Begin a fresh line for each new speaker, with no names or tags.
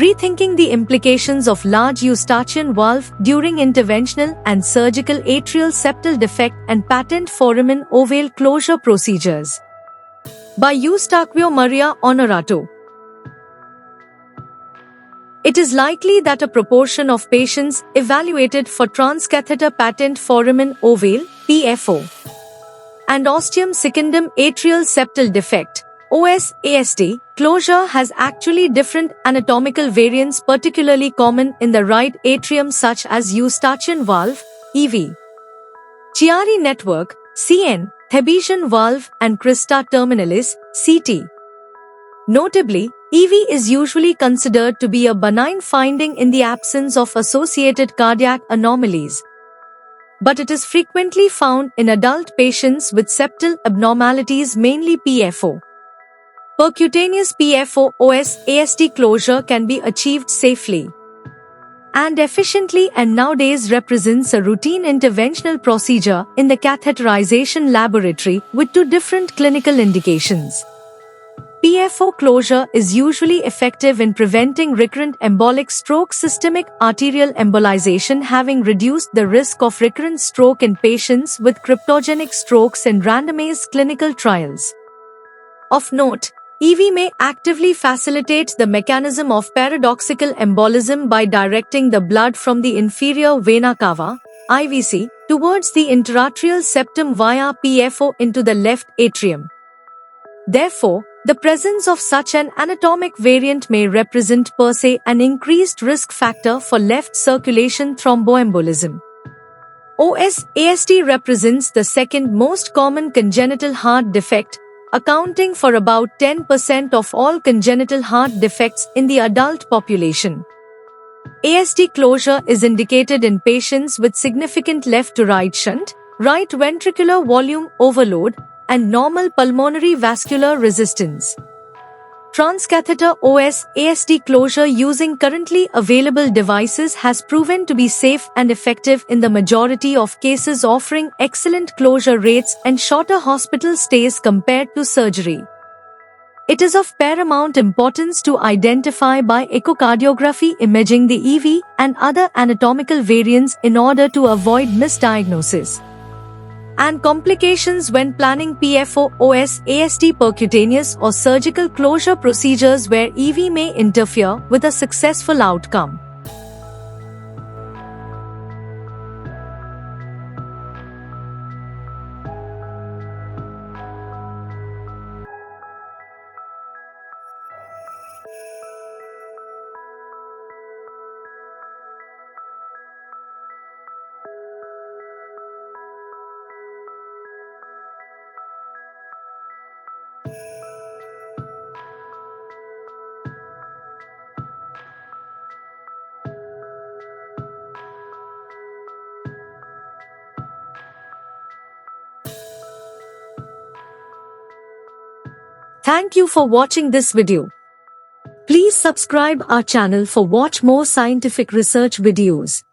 rethinking the implications of large eustachian valve during interventional and surgical atrial septal defect and patent foramen ovale closure procedures. By Eustachio Maria Honorato. It is likely that a proportion of patients evaluated for transcatheter patent foramen ovale (PFO) and ostium secundum atrial septal defect (OS/ASD) closure has actually different anatomical variants particularly common in the right atrium such as eustachian valve (EV), Chiari network (CN), Thebesian valve and crista terminalis (CT). Notably, EV is usually considered to be a benign finding in the absence of associated cardiac anomalies. But it is frequently found in adult patients with septal abnormalities, mainly PFO. Percutaneous PFO OS/ASD closure can be achieved safely and efficiently and nowadays represents a routine interventional procedure in the catheterization laboratory with two different clinical indications. PFO closure is usually effective in preventing recurrent embolic stroke, systemic arterial embolization, having reduced the risk of recurrent stroke in patients with cryptogenic strokes in randomized clinical trials. Of note, EV may actively facilitate the mechanism of paradoxical embolism by directing the blood from the inferior vena cava (IVC) towards the intraarterial septum via PFO into the left atrium. Therefore, the presence of such an anatomic variant may represent per se an increased risk factor for left circulation thromboembolism. OS/ASD represents the second most common congenital heart defect, accounting for about 10% of all congenital heart defects in the adult population. ASD closure is indicated in patients with significant left-to-right shunt, right ventricular volume overload, and normal pulmonary vascular resistance. Transcatheter OS/ASD closure using currently available devices has proven to be safe and effective in the majority of cases, offering excellent closure rates and shorter hospital stays compared to surgery. It is of paramount importance to identify by echocardiography imaging the EV and other anatomical variants in order to avoid misdiagnosis and complications when planning PFO OS/ASD percutaneous or surgical closure procedures where EV may interfere with a successful outcome. Thank you for watching this video. Please subscribe our channel for watch more scientific research videos.